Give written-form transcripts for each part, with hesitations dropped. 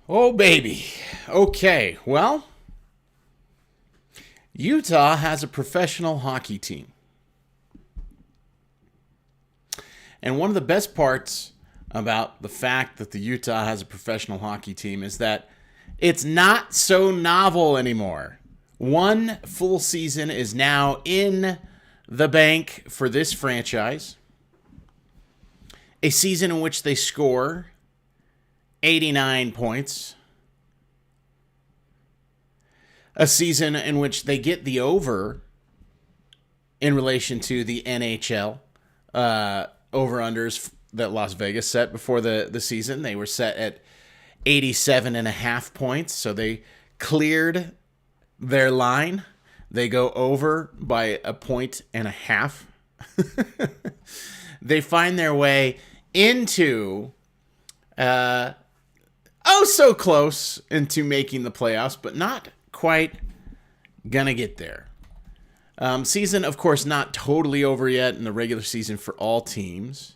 Oh, baby. Okay, well, Utah has a professional hockey team. And one of the best parts about the fact that the Utah has a professional hockey team is that it's not so novel anymore. One full season is now in the bank for this franchise. A season in which they score 89 points. A season in which they get the over in relation to the NHL over-unders that Las Vegas set before the season. They were set at 87.5 points, so they cleared their line. They go over by 1.5 points. They find their way into so close into making the playoffs, but not quite gonna get there. Season, of course, not totally over yet in the regular season for all teams.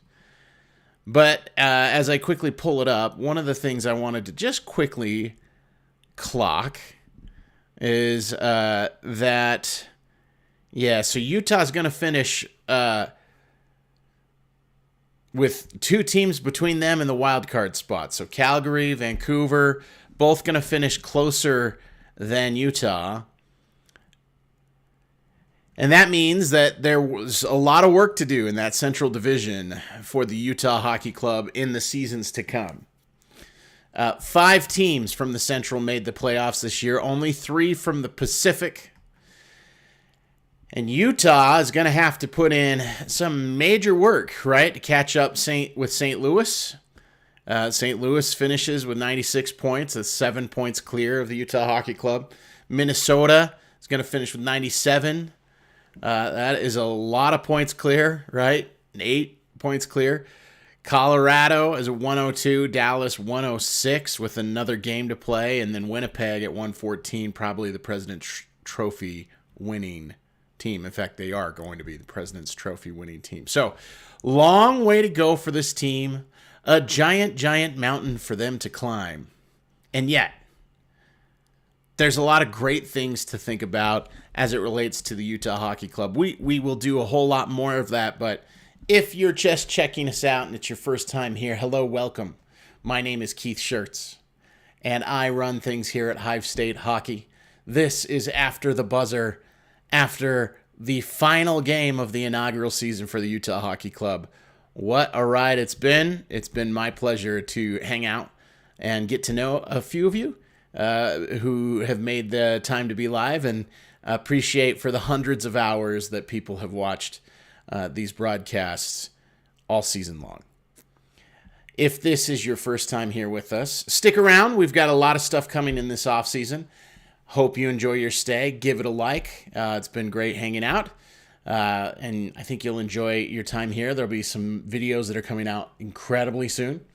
But as I quickly pull it up, one of the things I wanted to just quickly clock is so Utah's going to finish with two teams between them in the wild card spot. So Calgary, Vancouver, both going to finish closer than Utah. And that means that there was a lot of work to do in that Central Division for the Utah Hockey Club in the seasons to come. 5 teams from the Central made the playoffs this year, only 3 from the Pacific. And Utah is going to have to put in some major work, right, to catch up with St. Louis. St. Louis finishes with 96 points. That's 7 points clear of the Utah Hockey Club. Minnesota is going to finish with 97. That is a lot of points clear, right? 8 points clear. Colorado is at 102. Dallas 106 with another game to play. And then Winnipeg at 114, probably the President's Trophy winning team. In fact, they are going to be the President's Trophy winning team. So, long way to go for this team. A giant, giant mountain for them to climb. And yet, there's a lot of great things to think about as it relates to the Utah Hockey Club. We will do a whole lot more of that, but if you're just checking us out and it's your first time here, hello, welcome. My name is Keith Schertz, and I run things here at Hive State Hockey. This is After the Buzzer, after the final game of the inaugural season for the Utah Hockey Club. What a ride it's been. It's been my pleasure to hang out and get to know a few of you who have made the time to be live, and appreciate for the hundreds of hours that people have watched these broadcasts all season long. If this is your first time here with us, stick around. We've got a lot of stuff coming in this off season. Hope you enjoy your stay. Give it a like. It's been great hanging out. And I think you'll enjoy your time here. There'll be some videos that are coming out incredibly soon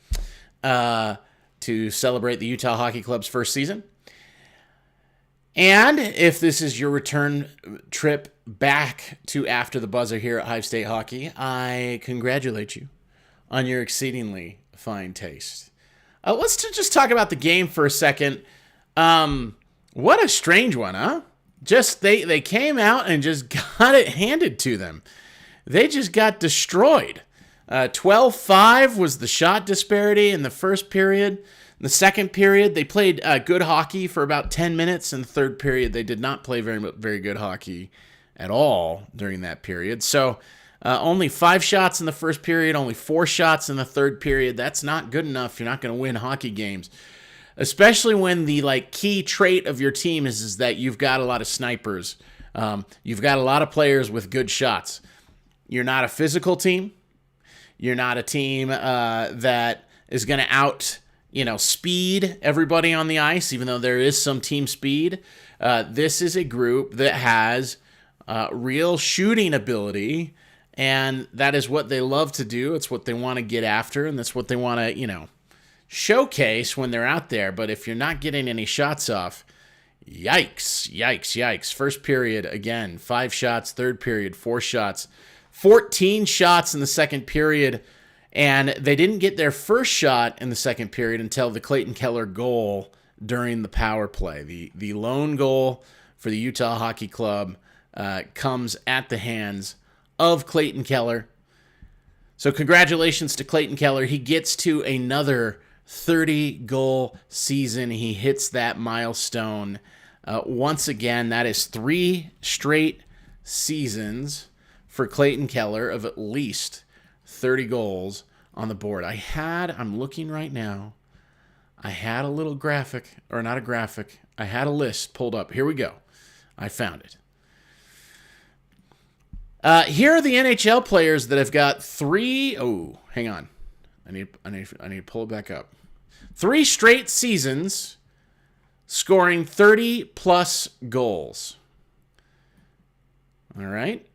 to celebrate the Utah Hockey Club's first season. And if this is your return trip back to After the Buzzer here at Hive State Hockey, I congratulate you on your exceedingly fine taste. Let's just talk about the game for a second. What a strange one, huh? Just they came out and just got it handed to them. They just got destroyed. 12-5 was the shot disparity in the first period. In the second period, they played good hockey for about 10 minutes. In the third period, they did not play very good hockey at all during that period. So only 5 shots in the first period, only 4 shots in the third period. That's not good enough. You're not going to win hockey games, especially when the key trait of your team is that you've got a lot of snipers. You've got a lot of players with good shots. You're not a physical team. You're not a team that is going to speed everybody on the ice, even though there is some team speed. This is a group that has real shooting ability, and that is what they love to do. It's what they want to get after, and that's what they want to, showcase when they're out there. But if you're not getting any shots off, yikes. First period, again, 5 shots. Third period, 4 shots. 14 shots in the second period. And they didn't get their first shot in the second period until the Clayton Keller goal during the power play. The lone goal for the Utah Hockey Club comes at the hands of Clayton Keller. So congratulations to Clayton Keller. He gets to another 30-goal season. He hits that milestone. Once again, that is 3 straight seasons for Clayton Keller of at least 30 goals on the board. I'm looking right now. I had a little graphic, or not a graphic. I had a list pulled up. Here we go. I found it. Here are the NHL players that have got 3. Oh, hang on. I need to pull it back up. 3 straight seasons scoring 30-plus goals. All right.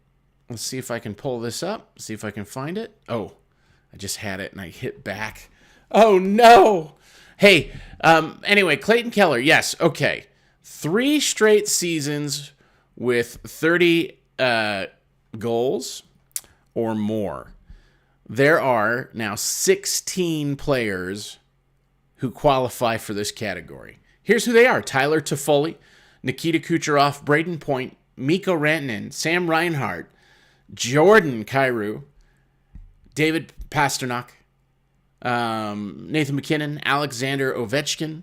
Let's see if I can pull this up. See if I can find it. Oh, I just had it and I hit back. Oh, no. Hey, anyway, Clayton Keller. Yes, okay. 3 straight seasons with 30 goals or more. There are now 16 players who qualify for this category. Here's who they are. Tyler Toffoli, Nikita Kucherov, Braden Point, Mikko Rantanen, Sam Reinhart, Jordan Kyrou, David Pasternak, Nathan McKinnon, Alexander Ovechkin,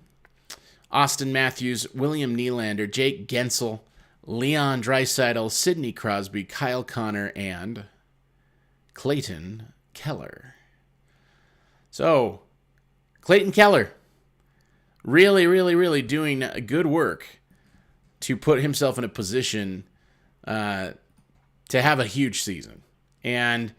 Austin Matthews, William Nylander, Jake Gensel, Leon Draisaitl, Sidney Crosby, Kyle Connor, and Clayton Keller. So, Clayton Keller really doing good work to put himself in a position to have a huge season. And,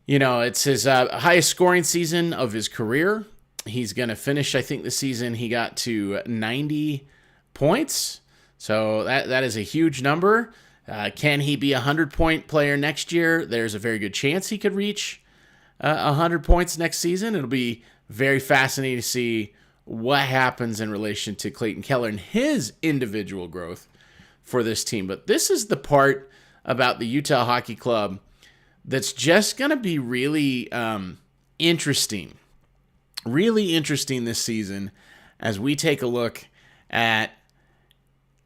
it's his highest scoring season of his career. He's going to finish, I think, the season he got to 90 points. So that is a huge number. Can he be a 100-point player next year? There's a very good chance he could reach 100 points next season. It'll be very fascinating to see what happens in relation to Clayton Keller and his individual growth for this team. But this is the part about the Utah Hockey Club that's just going to be really interesting. Really interesting this season as we take a look at,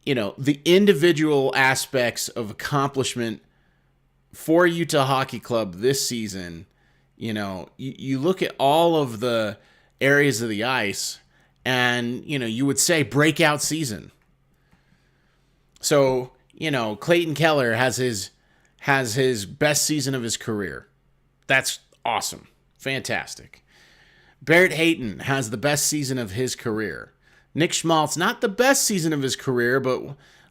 the individual aspects of accomplishment for Utah Hockey Club this season. You look at all of the areas of the ice and, you would say breakout season. So, Clayton Keller has his best season of his career. That's awesome. Fantastic. Barrett Hayton has the best season of his career. Nick Schmaltz, not the best season of his career, but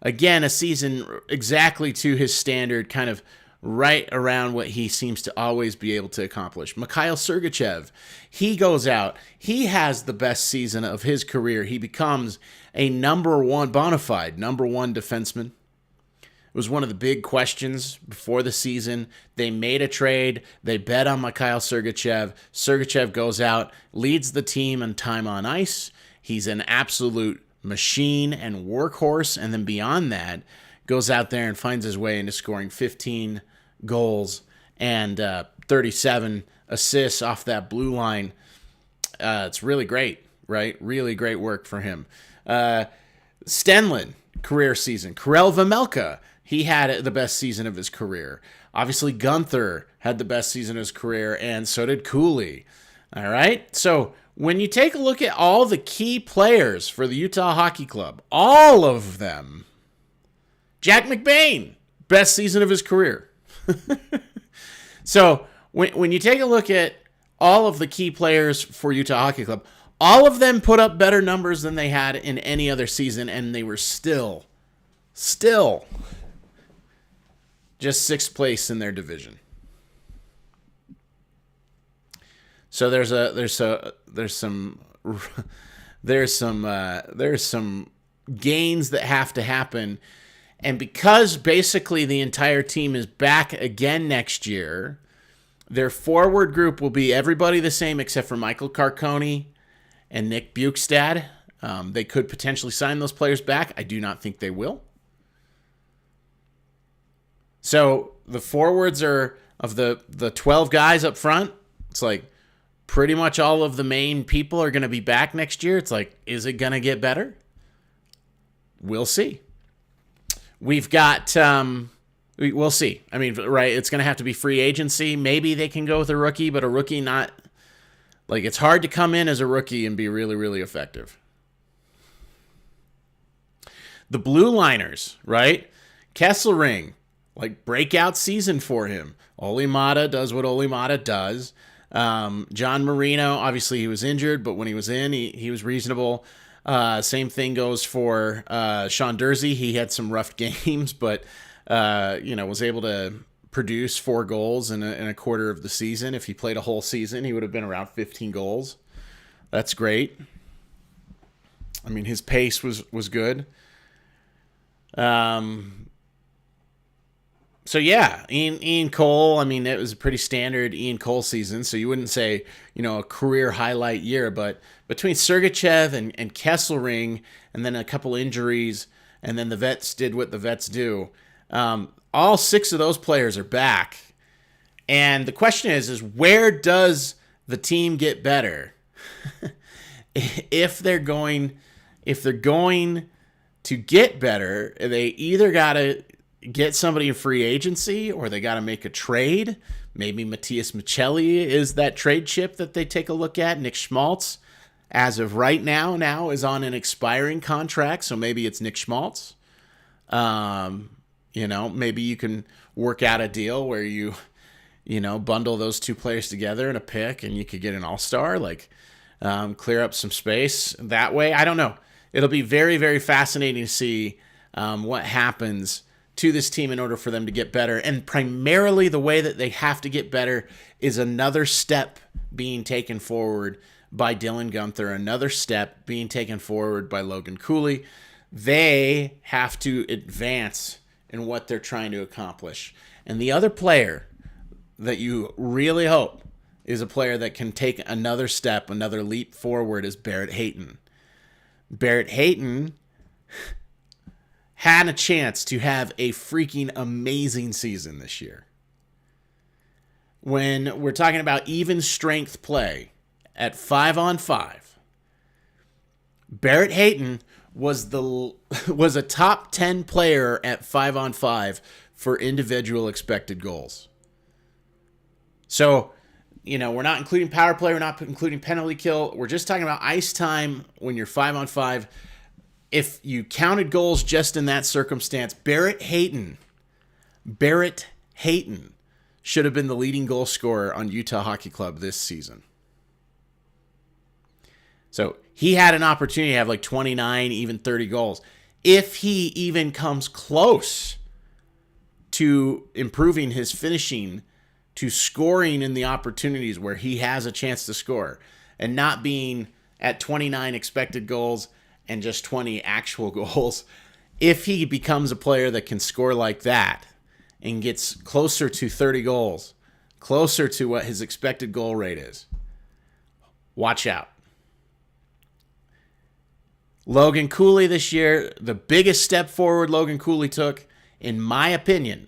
again, a season exactly to his standard, kind of right around what he seems to always be able to accomplish. Mikhail Sergachev, he goes out. He has the best season of his career. He becomes a bona fide number one defenseman. It was one of the big questions before the season. They made a trade. They bet on Mikhail Sergachev. Sergachev goes out, leads the team in time on ice. He's an absolute machine and workhorse. And then beyond that, goes out there and finds his way into scoring 15 goals and 37 assists off that blue line. It's really great, right? Really great work for him. Stenlund, career season. Karel Vejmelka, he had the best season of his career. Obviously, Gunther had the best season of his career, and so did Cooley. All right? So when you take a look at all the key players for the Utah Hockey Club, all of them, Jack McBain, best season of his career. So when you take a look at all of the key players for Utah Hockey Club, all of them put up better numbers than they had in any other season, and they were still just sixth place in their division. So there's some gains that have to happen. And because basically the entire team is back again next year, their forward group will be everybody the same except for Michael Carcone and Nick Bukestad. They could potentially sign those players back. I do not think they will. So the forwards are, of the 12 guys up front, It's like pretty much all of the main people are going to be back next year. It's like, is it going to get better? We'll see. We've got, we'll see. I mean, right, it's going to have to be free agency. Maybe they can go with a rookie, but a rookie not, like, it's hard to come in as a rookie and be really, really effective. The Blue Liners, right? Kesselring, like, breakout season for him. Olimata does what Olimata does. John Marino, obviously he was injured, but when he was in, he was reasonable. Same thing goes for Sean Dursey. He had some rough games, but was able to produce 4 goals in a quarter of the season. If he played a whole season, he would have been around 15 goals. That's great. I mean, his pace was good. So yeah, Ian Cole, I mean, it was a pretty standard Ian Cole season, so you wouldn't say, a career highlight year, but between Sergachev and Kesselring, and then a couple injuries, and then the vets did what the vets do, all 6 of those players are back. And the question is where does the team get better? If they're going to get better, they either got to get somebody in free agency or they got to make a trade. Maybe Matthias Michelli is that trade chip that they take a look at. Nick Schmaltz, as of right now is on an expiring contract, so maybe it's Nick Schmaltz. Maybe you can work out a deal where you bundle those 2 players together in a pick and you could get an all-star, clear up some space that way. I don't know. It'll be very, very fascinating to see what happens to this team in order for them to get better. And primarily the way that they have to get better is another step being taken forward by Dylan Guenther, another step being taken forward by Logan Cooley. They have to advance in what they're trying to accomplish. And the other player that you really hope is a player that can take another step, another leap forward, is Barrett Hayton. Barrett Hayton had a chance to have a freaking amazing season this year. When we're talking about even strength play at 5-on-5, Barrett Hayton was a top 10 player at 5-on-5 for individual expected goals. So, we're not including power play, we're not including penalty kill. We're just talking about ice time when you're 5-on-5. If you counted goals just in that circumstance, Barrett Hayton should have been the leading goal scorer on Utah Hockey Club this season. So he had an opportunity to have 29, even 30 goals. If he even comes close to improving his finishing, to scoring in the opportunities where he has a chance to score, and not being at 29 expected goals and just 20 actual goals, if he becomes a player that can score like that and gets closer to 30 goals, closer to what his expected goal rate is, watch out. Logan Cooley this year, the biggest step forward Logan Cooley took, in my opinion,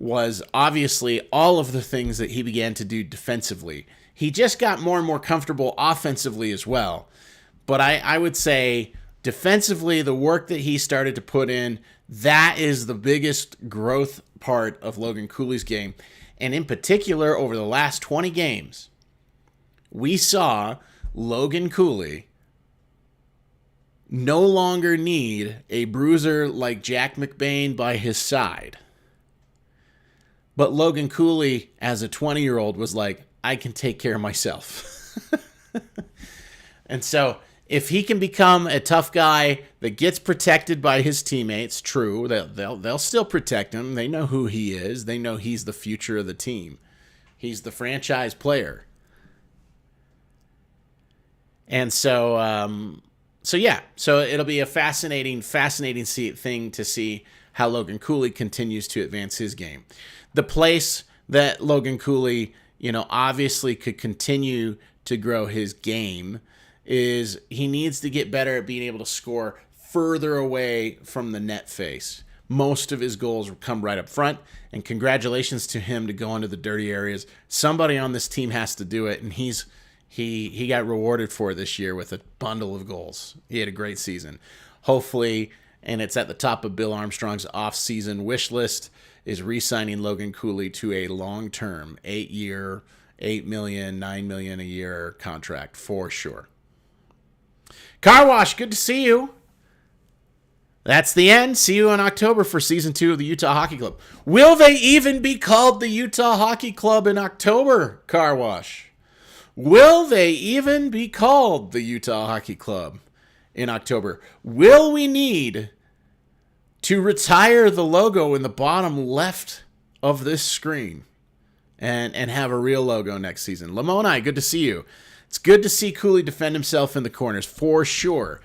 was obviously all of the things that he began to do defensively. He just got more and more comfortable offensively as well. But I would say defensively, the work that he started to put in, that is the biggest growth part of Logan Cooley's game. And in particular, over the last 20 games, we saw Logan Cooley no longer need a bruiser like Jack McBain by his side. But Logan Cooley, as a 20-year-old, was like, I can take care of myself. And so if he can become a tough guy that gets protected by his teammates, true, they'll still protect him. They know who he is. They know he's the future of the team. He's the franchise player. And so it'll be a fascinating thing to see how Logan Cooley continues to advance his game. The place that Logan Cooley, obviously could continue to grow his game is he needs to get better at being able to score further away from the net face, most of his goals come right up front. And congratulations to him to go into the dirty areas. Somebody on this team has to do it, and he got rewarded for it this year with a bundle of goals. He had a great season. Hopefully, and it's at the top of Bill Armstrong's off-season wish list, is re-signing Logan Cooley to a long-term 8-year, $8 million, $9 million a year contract for sure. Car Wash, good to see you. That's the end. See you in October for Season 2 of the Utah Hockey Club. Will they even be called the Utah Hockey Club in October, Car Wash? Will they even be called the Utah Hockey Club in October? Will we need to retire the logo in the bottom left of this screen and have a real logo next season? Lamoni, good to see you. It's good to see Cooley defend himself in the corners, for sure.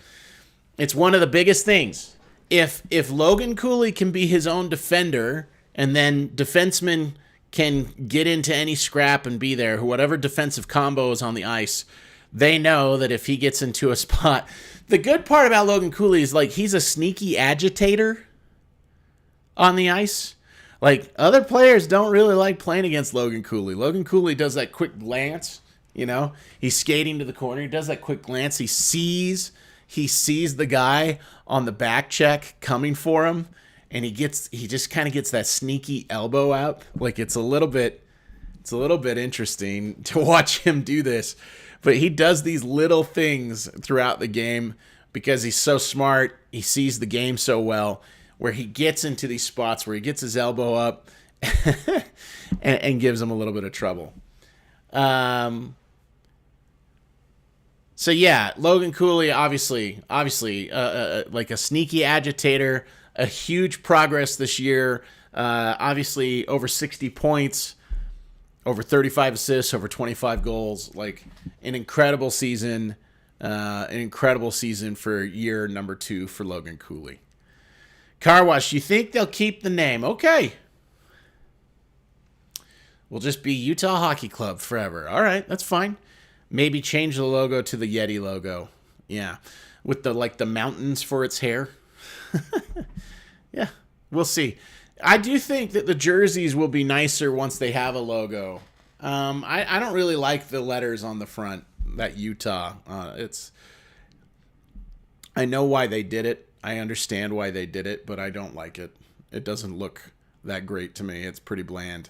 It's one of the biggest things. If Logan Cooley can be his own defender, and then defensemen can get into any scrap and be there, whatever defensive combo is on the ice, they know that if he gets into a spot... The good part about Logan Cooley is, like, he's a sneaky agitator on the ice. Like, other players don't really like playing against Logan Cooley. Logan Cooley does that quick glance, you know? He's skating to the corner. He does that quick glance. He sees the guy on the back check coming for him, and he just kind of gets that sneaky elbow out. Like, it's a little bit interesting to watch him do this. But he does these little things throughout the game because he's so smart. He sees the game so well, where he gets into these spots where he gets his elbow up and gives him a little bit of trouble. So yeah, Logan Cooley, obviously, like a sneaky agitator, a huge progress this year. Obviously, over 60 points, over 35 assists, over 25 goals. Like an incredible season for year number 2 for Logan Cooley. Car Wash, you think they'll keep the name? Okay. We'll just be Utah Hockey Club forever. All right, that's fine. Maybe change the logo to the Yeti logo. Yeah. With the mountains for its hair. Yeah, we'll see. I do think that the jerseys will be nicer once they have a logo. I don't really like the letters on the front, that Utah. I know why they did it. I understand why they did it, but I don't like it. It doesn't look that great to me. It's pretty bland.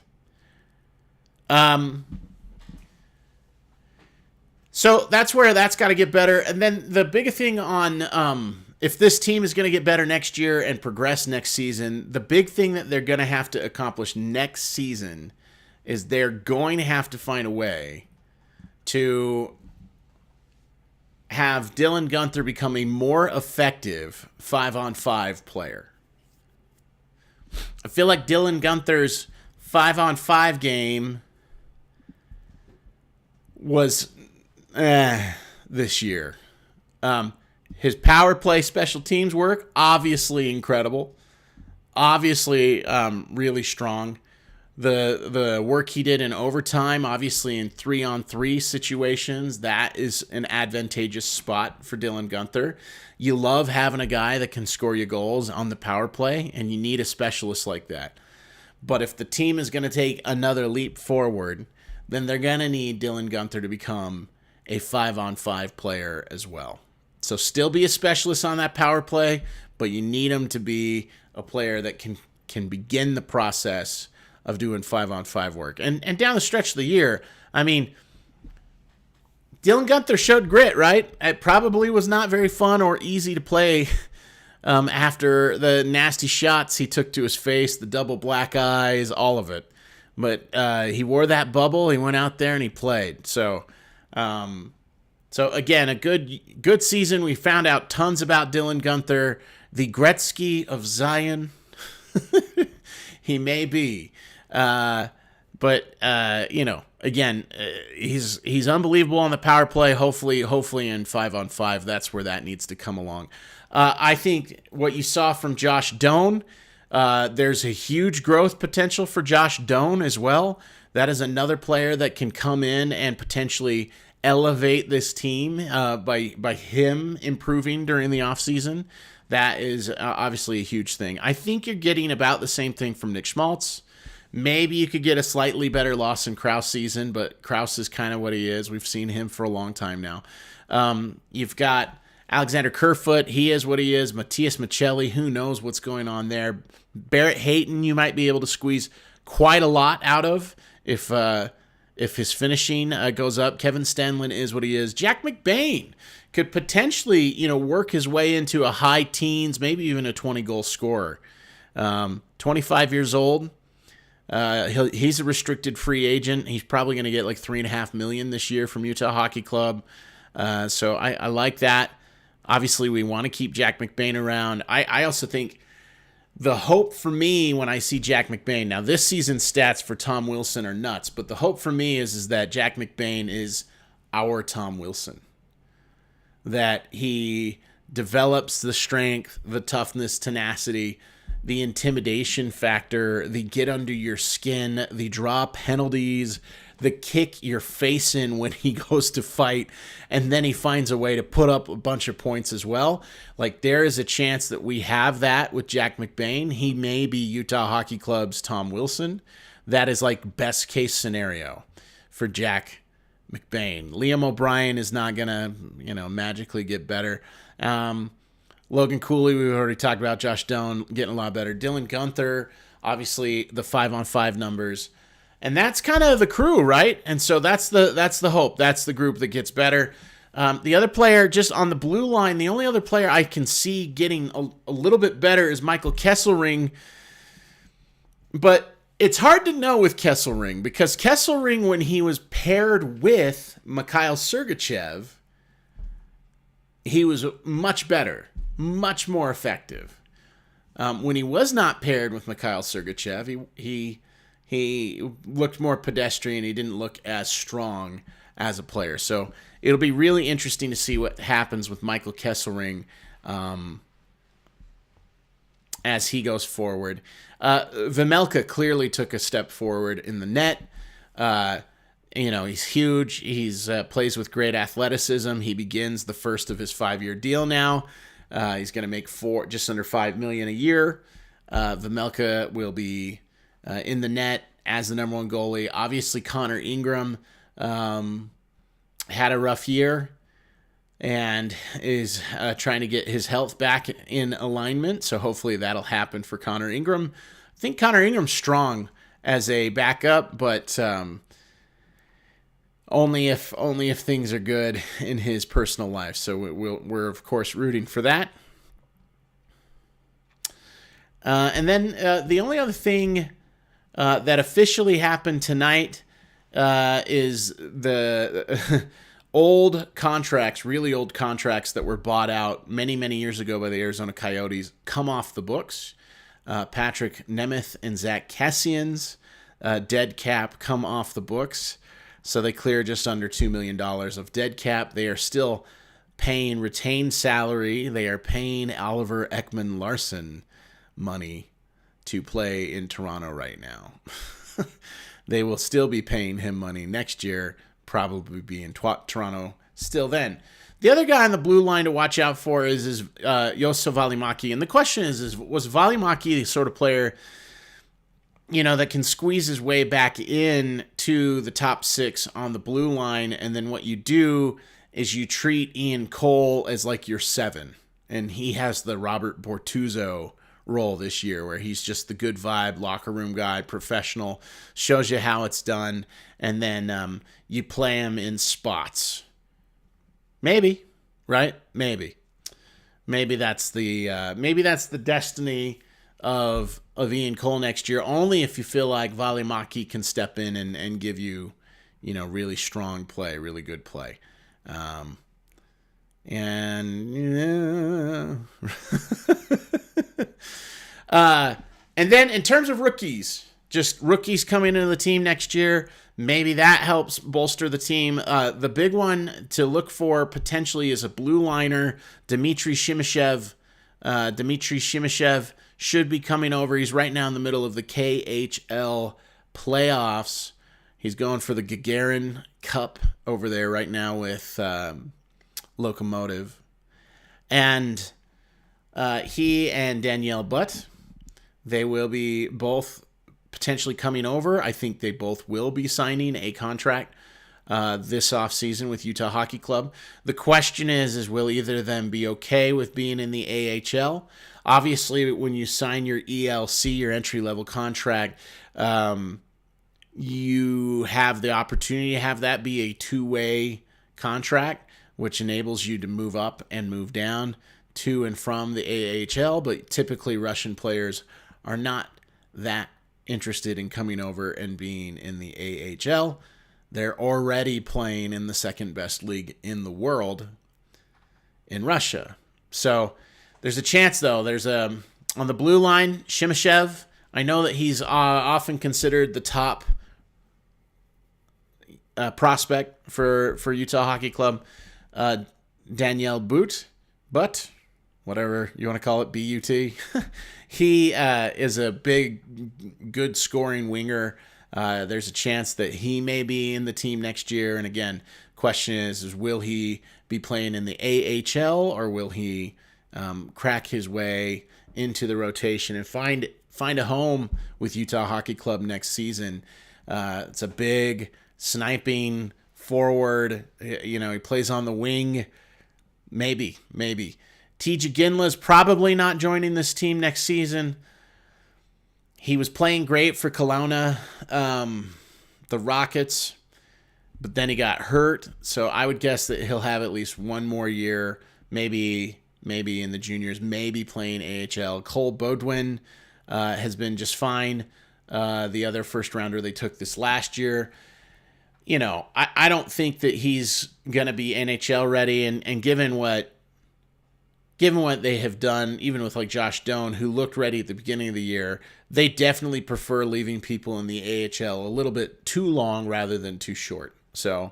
So that's where that's got to get better. And then the big thing on if this team is going to get better next year and progress next season, the big thing that they're going to have to accomplish next season is they're going to have to find a way to have Dylan Guenther become a more effective 5-on-5 player. I feel like Dylan Guenther's 5-on-5 game was this year. His power play special teams work, obviously incredible. Obviously really strong. The work he did in overtime, obviously in 3-on-3 situations, that is an advantageous spot for Dylan Guenther. You love having a guy that can score you goals on the power play, and you need a specialist like that. But if the team is going to take another leap forward, then they're going to need Dylan Guenther to become a 5-on-5 player as well. So still be a specialist on that power play, but you need him to be a player that can begin the process of doing 5-on-5 work. And down the stretch of the year, I mean, Dylan Guenther showed grit, right? It probably was not very fun or easy to play after the nasty shots he took to his face, the double black eyes, all of it. But he wore that bubble. He went out there and he played. So again, a good season. We found out tons about Dylan Guenther, the Gretzky of Zion. He may be. But again, he's unbelievable on the power play. Hopefully in 5-on-5, that's where that needs to come along. I think what you saw from Josh Doan, there's a huge growth potential for Josh Doan as well. That is another player that can come in and potentially elevate this team by him improving during the offseason. That is obviously a huge thing. I think you're getting about the same thing from Nick Schmaltz. Maybe you could get a slightly better Lawson Krause season, but Krause is kind of what he is. We've seen him for a long time now. You've got Alexander Kerfoot. He is what he is. Matthias Michelli, who knows what's going on there. Barrett Hayton, you might be able to squeeze quite a lot out of if his finishing goes up. Kevin Stenlin is what he is. Jack McBain could potentially, work his way into a high teens, maybe even a 20-goal scorer. 25 years old. He's a restricted free agent. He's probably going to get like $3.5 million this year from Utah Hockey Club. So I like that. Obviously, we want to keep Jack McBain around. I also think the hope for me when I see Jack McBain, now this season's stats for Tom Wilson are nuts, but the hope for me is that Jack McBain is our Tom Wilson. That he develops the strength, the toughness, tenacity, the intimidation factor, the get under your skin, the draw penalties, the kick your face in when he goes to fight, and then he finds a way to put up a bunch of points as well. Like, there is a chance that we have that with Jack McBain. He may be Utah Hockey Club's Tom Wilson. That is like best case scenario for Jack McBain. Liam O'Brien is not going to, magically get better. Logan Cooley, we've already talked about. Josh Doan getting a lot better. Dylan Gunther, obviously the 5-on-5 numbers. And that's kind of the crew, right? And so that's the hope. That's the group that gets better. The other player, just on the blue line, the only other player I can see getting a little bit better is Michael Kesselring. But it's hard to know with Kesselring, because Kesselring, when he was paired with Mikhail Sergachev, he was much better, much more effective. When he was not paired with Mikhail Sergachev, he looked more pedestrian. He didn't look as strong as a player. So it'll be really interesting to see what happens with Michael Kesselring as he goes forward. Vejmelka clearly took a step forward in the net. He's huge. He's plays with great athleticism. He begins the first of his 5-year deal now. He's going to make just under $5 million a year. Vejmelka will be in the net as the number one goalie. Obviously, Connor Ingram had a rough year and is trying to get his health back in alignment. So hopefully that'll happen for Connor Ingram. I think Connor Ingram's strong as a backup, but only if things are good in his personal life. So we're of course rooting for that. And then the only other thing that officially happened tonight is the old contracts, really old contracts that were bought out many, many years ago by the Arizona Coyotes come off the books. Patrick Nemeth and Zach Kassian's dead cap come off the books. So they clear just under $2 million of dead cap. They are still paying retained salary. They are paying Oliver Ekman-Larsson money to play in Toronto right now. They will still be paying him money next year, probably be in Toronto still then. The other guy on the blue line to watch out for is Juuso Valimaki. And the question is was Valimaki the sort of player, that can squeeze his way back in to the top 6 on the blue line, and then what you do is you treat Ian Cole as like your 7, and he has the Robert Bortuzzo role this year, where he's just the good vibe, locker room guy, professional, shows you how it's done, and then you play him in spots. Maybe, right? Maybe that's the destiny of Ian Cole next year. Only if you feel like Valimaki can step in and give you, really strong play, really good play. And then in terms of rookies, just rookies coming into the team next year, maybe that helps bolster the team. The big one to look for potentially is a blue liner, Dmitry Shimashev. Dmitry Shimashev should be coming over. He's right now in the middle of the KHL playoffs. He's going for the Gagarin Cup over there right now with Lokomotiv. And He and Danielle Butt, they will be both potentially coming over. I think they both will be signing a contract this offseason with Utah Hockey Club. The question is will either of them be okay with being in the AHL? Obviously, when you sign your ELC, your entry-level contract, you have the opportunity to have that be a two-way contract, which enables you to move up and move down to and from the AHL, but typically Russian players are not that interested in coming over and being in the AHL. They're already playing in the second best league in the world in Russia. So there's a chance, though. There's on the blue line, Shimashev. I know that he's often considered the top prospect for Utah Hockey Club. Danielle Butt, whatever you want to call it, B-U-T. He is a big, good scoring winger. There's a chance that he may be in the team next year. And again, question is will he be playing in the AHL or will he crack his way into the rotation and find a home with Utah Hockey Club next season? It's a big sniping forward. He plays on the wing. Maybe. TJ Ginla's probably not joining this team next season. He was playing great for Kelowna, the Rockets, but then he got hurt. So I would guess that he'll have at least one more year, maybe in the juniors, maybe playing AHL. Cole Baudouin has been just fine. The other first rounder they took this last year. I don't think that he's going to be NHL ready. And given what they have done, even with like Josh Doan, who looked ready at the beginning of the year, they definitely prefer leaving people in the AHL a little bit too long rather than too short. So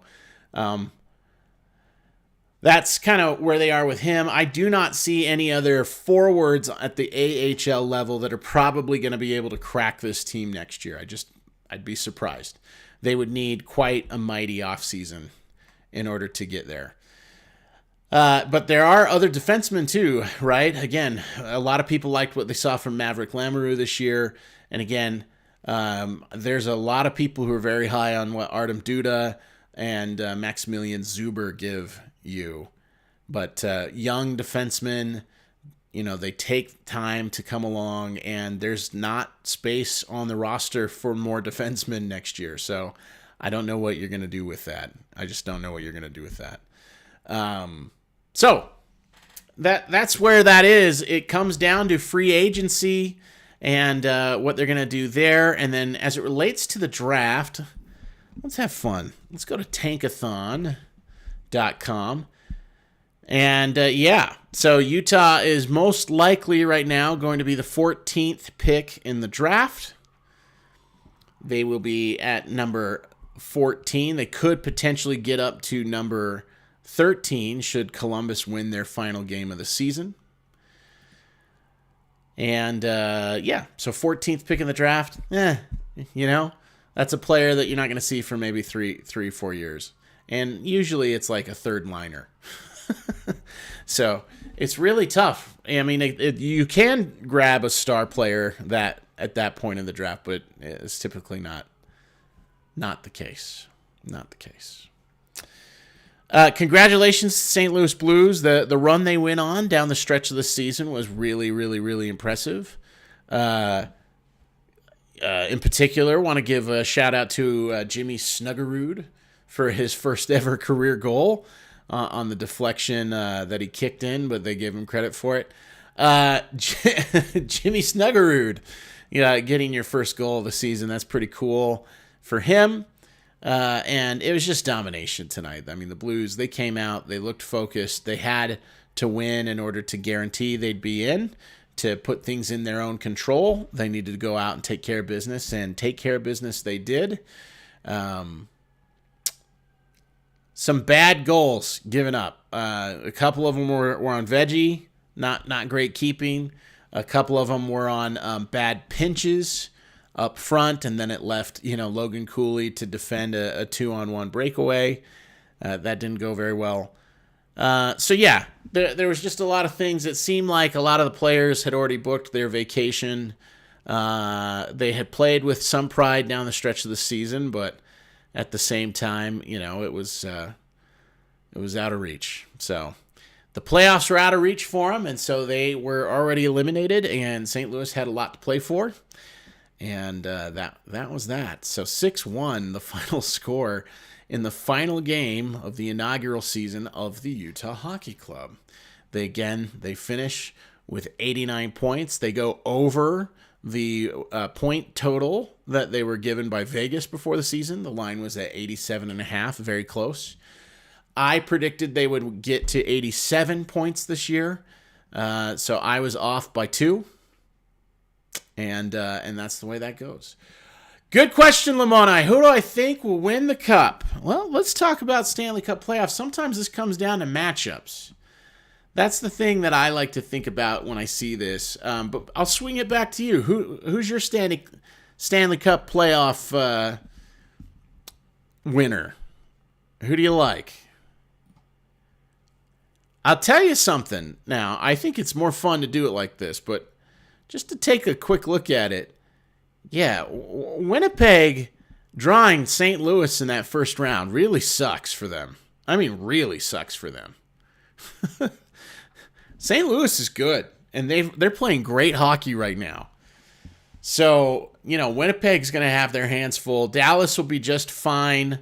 that's kind of where they are with him. I do not see any other forwards at the AHL level that are probably going to be able to crack this team next year. I'd be surprised. They would need quite a mighty offseason in order to get there. But there are other defensemen too, right? Again, a lot of people liked what they saw from Maverick Lamoureux this year. And again, there's a lot of people who are very high on what Artem Duda and Maximilian Zuber give you. But young defensemen, they take time to come along, and there's not space on the roster for more defensemen next year. So I don't know what you're going to do with that. I just don't know what you're going to do with that. So that's where that is. It comes down to free agency and what they're going to do there. And then as it relates to the draft, let's have fun. Let's go to tankathon.com. And so Utah is most likely right now going to be the 14th pick in the draft. They will be at number 14. They could potentially get up to number 13 should Columbus win their final game of the season. And so 14th pick in the draft. That's a player that you're not going to see for maybe 3-4 years. And usually it's like a third liner. So it's really tough. I mean, you can grab a star player that at that point in the draft, but it's typically not the case. Not the case. Congratulations to St. Louis Blues. The run they went on down the stretch of the season was really, really, really impressive. In particular, want to give a shout out to Jimmy Snuggerud for his first ever career goal on the deflection that he kicked in, but they gave him credit for it. Jimmy Snuggerud, getting your first goal of the season. That's pretty cool for him. And it was just domination tonight. I mean, the Blues, they came out, they looked focused. They had to win in order to guarantee they'd be in, to put things in their own control. They needed to go out and take care of business, and take care of business they did. Some bad goals given up. A couple of them were on Veggie, not great keeping. A couple of them were on bad pinches up front, and then it left Logan Cooley to defend a 2-on-1 breakaway. That didn't go very well. So yeah, there was just a lot of things. It seemed like a lot of the players had already booked their vacation. They had played with some pride down the stretch of the season, but at the same time, it was out of reach. So the playoffs were out of reach for them, and so they were already eliminated. And St. Louis had a lot to play for, and that was that. So 6-1, the final score in the final game of the inaugural season of the Utah Hockey Club. They finish with 89 points. They go over the point total that they were given by Vegas before the season. The line was at 87.5, very close. I predicted they would get to 87 points this year, so I was off by 2, and that's the way that goes. Good question, Lamoni. Who do I think will win the Cup? Well, let's talk about Stanley Cup playoffs. Sometimes this comes down to matchups. That's the thing that I like to think about when I see this. But I'll swing it back to you. Who's your Stanley Cup playoff winner? Who do you like? I'll tell you something. Now, I think it's more fun to do it like this, but just to take a quick look at it, yeah, Winnipeg drawing St. Louis in that first round really sucks for them. I mean, really sucks for them. St. Louis is good, and they're playing great hockey right now. So, Winnipeg's going to have their hands full. Dallas will be just fine,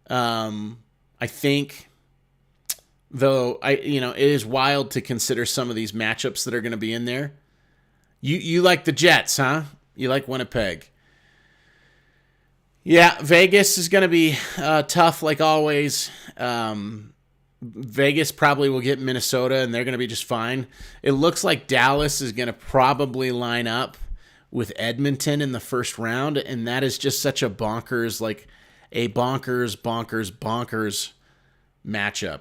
I think. Though, it is wild to consider some of these matchups that are going to be in there. You like the Jets, huh? You like Winnipeg. Yeah, Vegas is going to be tough like always. Vegas probably will get Minnesota, and they're going to be just fine. It looks like Dallas is going to probably line up with Edmonton in the first round, and that is just such a bonkers matchup.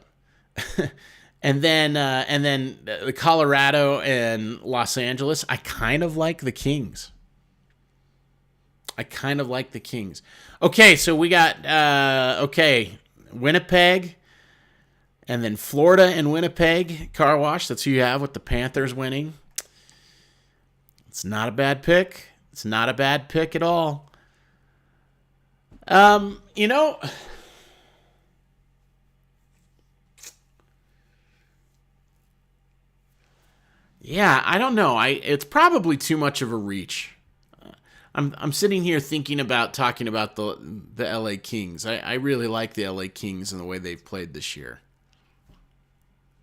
and then the Colorado and Los Angeles. I kind of like the Kings. Okay, so we got Winnipeg, and then Florida and Winnipeg. Car wash. That's who you have with the Panthers winning. It's not a bad pick. It's not a bad pick at all. Yeah, I don't know. It's probably too much of a reach. I'm sitting here thinking about talking about the LA Kings. I really like the LA Kings and the way they've played this year.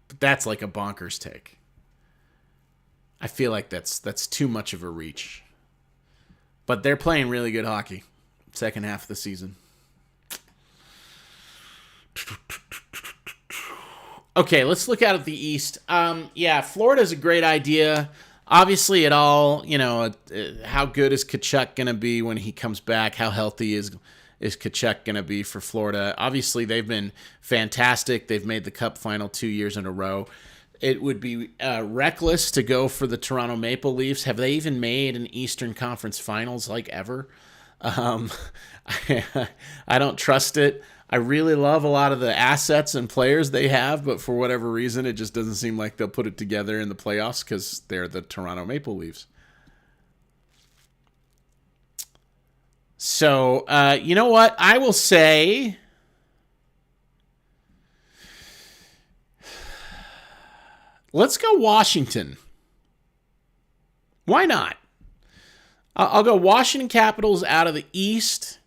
But that's like a bonkers take. I feel like that's too much of a reach. But they're playing really good hockey. Second half of the season. Okay, let's look out at the East. Florida's a great idea. Obviously, how good is Tkachuk going to be when he comes back? How healthy is Tkachuk going to be for Florida? Obviously, they've been fantastic. They've made the Cup final 2 years in a row. It would be reckless to go for the Toronto Maple Leafs. Have they even made an Eastern Conference Finals ever? I don't trust it. I really love a lot of the assets and players they have, but for whatever reason, it just doesn't seem like they'll put it together in the playoffs because they're the Toronto Maple Leafs. So, you know what? I will say... let's go Washington. Why not? I'll go Washington Capitals out of the East.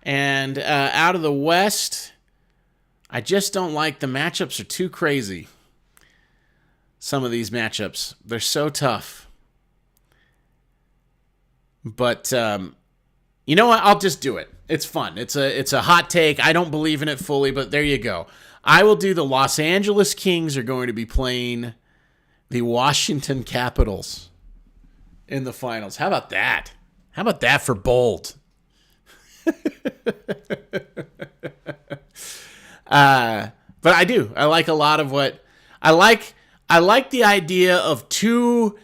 And out of the West, I just don't like the matchups are too crazy. Some of these matchups, they're so tough. But you know what? I'll just do it. It's fun. It's a hot take. I don't believe in it fully, but there you go. I will do the Los Angeles Kings are going to be playing the Washington Capitals in the finals. How about that? How about that for bold? But I do. I like a lot of what I like. I like the idea of two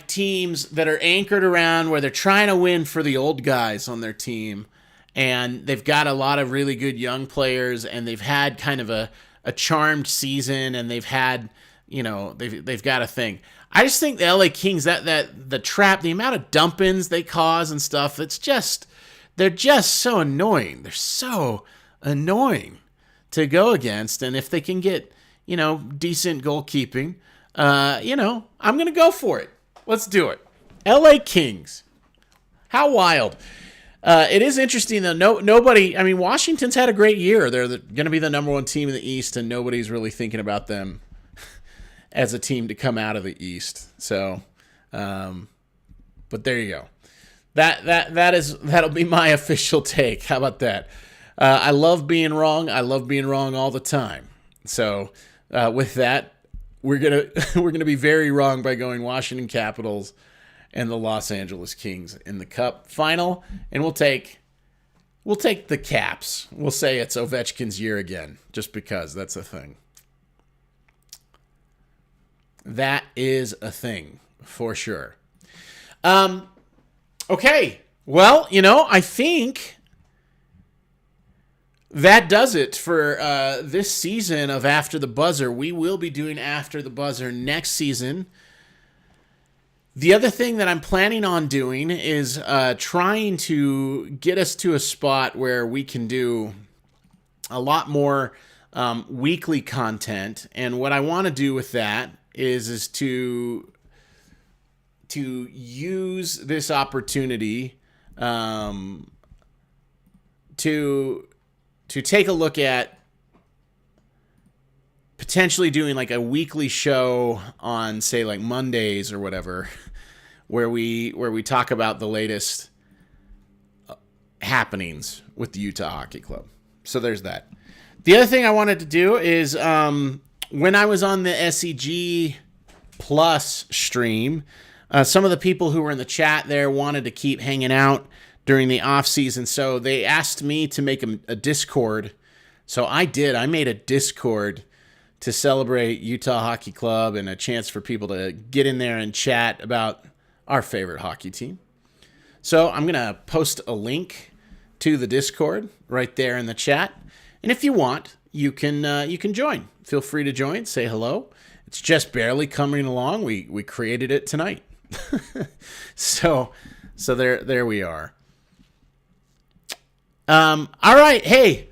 teams that are anchored around where they're trying to win for the old guys on their team, and they've got a lot of really good young players, and they've had kind of a a charmed season and they've had, they've got a thing. I just think the LA Kings, that the trap, the amount of dump-ins they cause and stuff, they're just so annoying. They're so annoying to go against. And if they can get, decent goalkeeping, I'm going to go for it. Let's do it. LA Kings. How wild. It is interesting, though. Nobody, Washington's had a great year. They're going to be the number one team in the East, and nobody's really thinking about them as a team to come out of the East. So, but there you go. That'll be my official take. How about that? I love being wrong. I love being wrong all the time. So, with that, we're gonna be very wrong by going Washington Capitals and the Los Angeles Kings in the Cup final, and we'll take the Caps. We'll say it's Ovechkin's year again, just because that's a thing. That is a thing for sure. Okay, well, I think that does it for this season of After the Buzzer. We will be doing After the Buzzer next season. The other thing that I'm planning on doing is trying to get us to a spot where we can do a lot more weekly content. And what I want to do with that is to use this opportunity to take a look at potentially doing like a weekly show on, say, like Mondays or whatever, where we talk about the latest happenings with the Utah Hockey Club. So there's that. The other thing I wanted to do is when I was on the SEG Plus stream, some of the people who were in the chat there wanted to keep hanging out during the off season, so they asked me to make a Discord. So I did. I made a Discord to celebrate Utah Hockey Club and a chance for people to get in there and chat about our favorite hockey team. So I'm gonna post a link to the Discord right there in the chat, and if you want, you can join. Feel free to join. Say hello. It's just barely coming along. We created it tonight. So there we are. All right. Hey,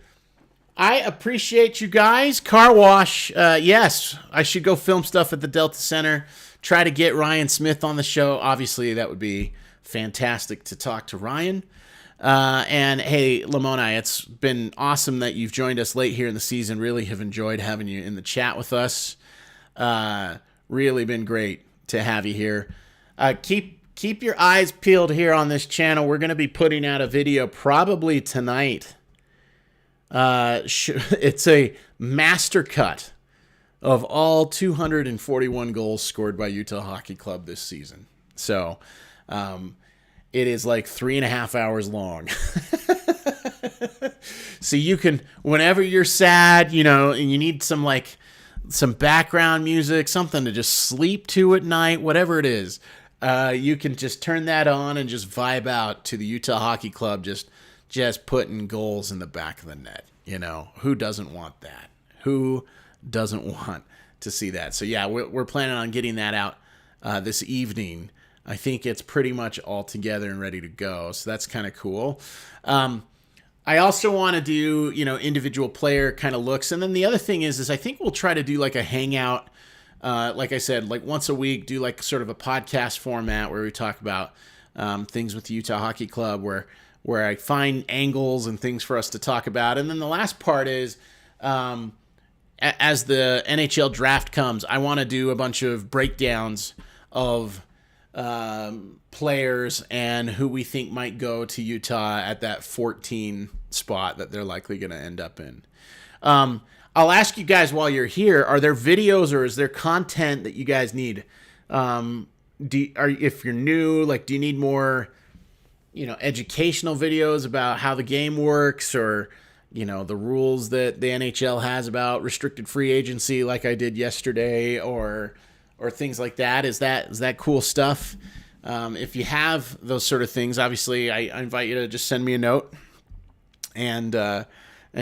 I appreciate you guys. Car wash. Yes, I should go film stuff at the Delta Center. Try to get Ryan Smith on the show. Obviously, that would be fantastic to talk to Ryan. And hey, Lamoni, it's been awesome that you've joined us late here in the season. Really have enjoyed having you in the chat with us. Really been great to have you here. Keep your eyes peeled here on this channel. We're going to be putting out a video probably tonight. It's a master cut of all 241 goals scored by Utah Hockey Club this season. So it is like 3.5 hours long. So you can, whenever you're sad, and you need some background music, something to just sleep to at night, whatever it is, you can just turn that on and just vibe out to the Utah Hockey Club, just putting goals in the back of the net. Who doesn't want that? Who doesn't want to see that? So yeah, we're planning on getting that out this evening. I think it's pretty much all together and ready to go. So that's kind of cool. I also want to do, individual player kind of looks. And then the other thing is I think we'll try to do like a hangout. Like I said, like once a week, do like sort of a podcast format where we talk about things with the Utah Hockey Club, where I find angles and things for us to talk about. And then the last part is, as the NHL draft comes, I want to do a bunch of breakdowns of players and who we think might go to Utah at that 14 spot that they're likely going to end up in. I'll ask you guys while you're here, are there videos or is there content that you guys need? If you're new, do you need more, educational videos about how the game works, or, the rules that the NHL has about restricted free agency like I did yesterday, or things like that? Is that cool stuff? If you have those sort of things, obviously I invite you to just send me a note and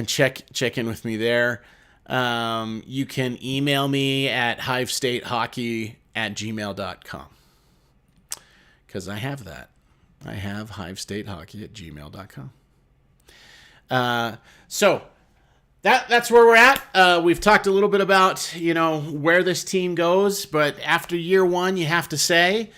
check in with me there. You can email me at hivestatehockey@gmail.com, because I have that. I have hivestatehockey@gmail.com. So that's where we're at. We've talked a little bit about, where this team goes, but after year one, you have to say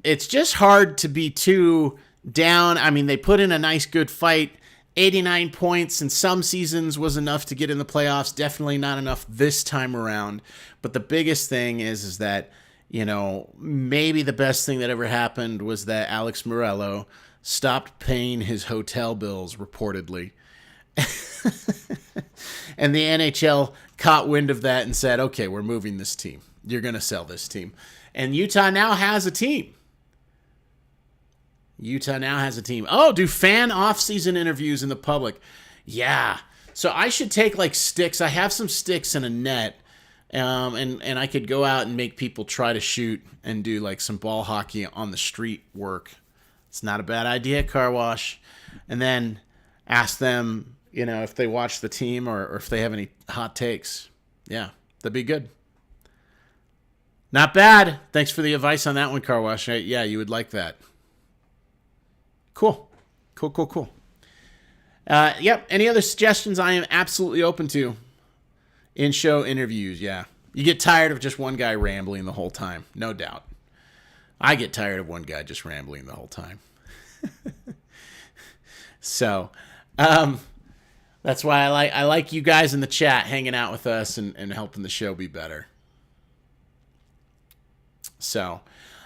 it's just hard to be too down. I mean, they put in a nice, good fight. 89 points in some seasons was enough to get in the playoffs. Definitely not enough this time around. But the biggest thing is that, maybe the best thing that ever happened was that Alex Morello stopped paying his hotel bills, reportedly. And the NHL caught wind of that and said, okay, we're moving this team. You're going to sell this team. And Utah now has a team. Oh, do fan off-season interviews in the public. Yeah. So I should take sticks. I have some sticks and a net. And I could go out and make people try to shoot and do some ball hockey on the street work. It's not a bad idea, Car Wash. And then ask them, if they watch the team or if they have any hot takes. Yeah, that'd be good. Not bad. Thanks for the advice on that one, Car Wash. Yeah, you would like that. Cool. Yep. Any other suggestions? I am absolutely open to in-show interviews. Yeah. You get tired of just one guy rambling the whole time. No doubt. I get tired of one guy just rambling the whole time. So, that's why I like you guys in the chat hanging out with us and helping the show be better. So,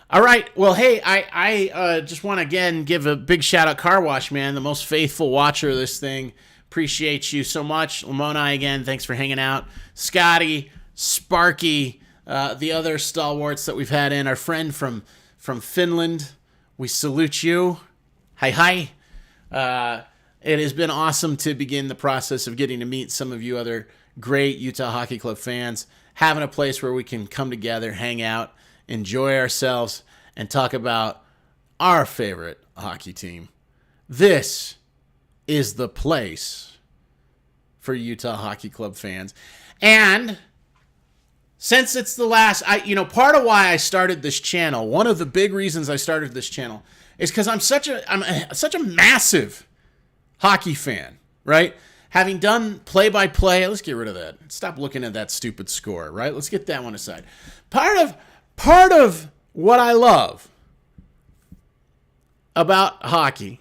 all right. Well, hey, I just want to again give a big shout out, Car Wash, man, the most faithful watcher of this thing. Appreciate you so much. Lamoni, again, thanks for hanging out. Scotty, Sparky, the other stalwarts that we've had in, our friend from Finland, we salute you. Hi. It has been awesome to begin the process of getting to meet some of you other great Utah Hockey Club fans, having a place where we can come together, hang out, enjoy ourselves, and talk about our favorite hockey team. This is the place for Utah Hockey Club fans. And since it's the last, part of why I started this channel, one of the big reasons I started this channel is because I'm such a massive hockey fan, right? Having done play-by-play, let's get rid of that. Stop looking at that stupid score, right? Let's get that one aside. Part of what I love about hockey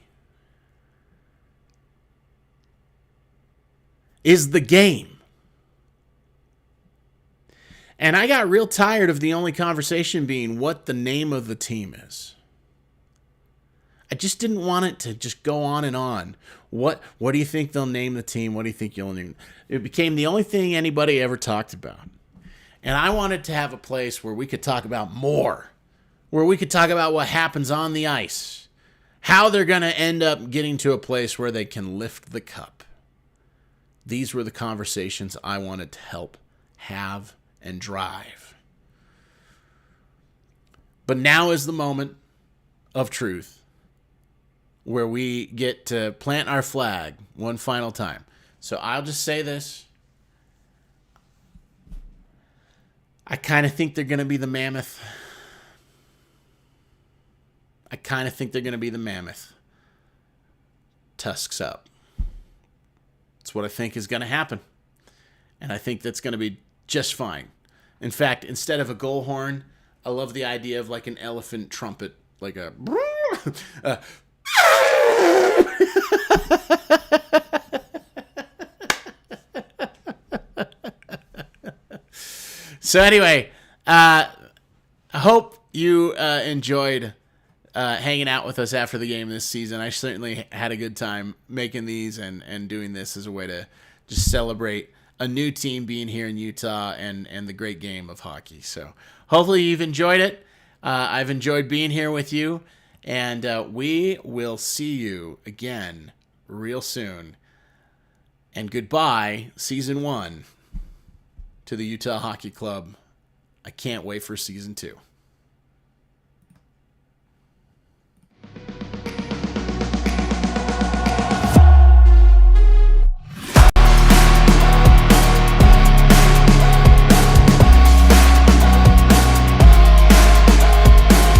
is the game. And I got real tired of the only conversation being what the name of the team is. I just didn't want it to just go on and on. What do you think they'll name the team? What do you think you'll name? It became the only thing anybody ever talked about. And I wanted to have a place where we could talk about more, where we could talk about what happens on the ice, how they're going to end up getting to a place where they can lift the cup. These were the conversations I wanted to help have and drive. But now is the moment of truth, where we get to plant our flag one final time. So I'll just say this. I kind of think they're going to be the Mammoth. Tusks up. That's what I think is going to happen. And I think that's going to be just fine. In fact, instead of a goal horn, I love the idea of an elephant trumpet, like a... So anyway, I hope you enjoyed hanging out with us after the game this season. I certainly had a good time making these and doing this as a way to just celebrate a new team being here in Utah and the great game of hockey. So hopefully you've enjoyed it. I've enjoyed being here with you. And we will see you again real soon. And goodbye, Season 1, to the Utah Hockey Club. I can't wait for Season 2.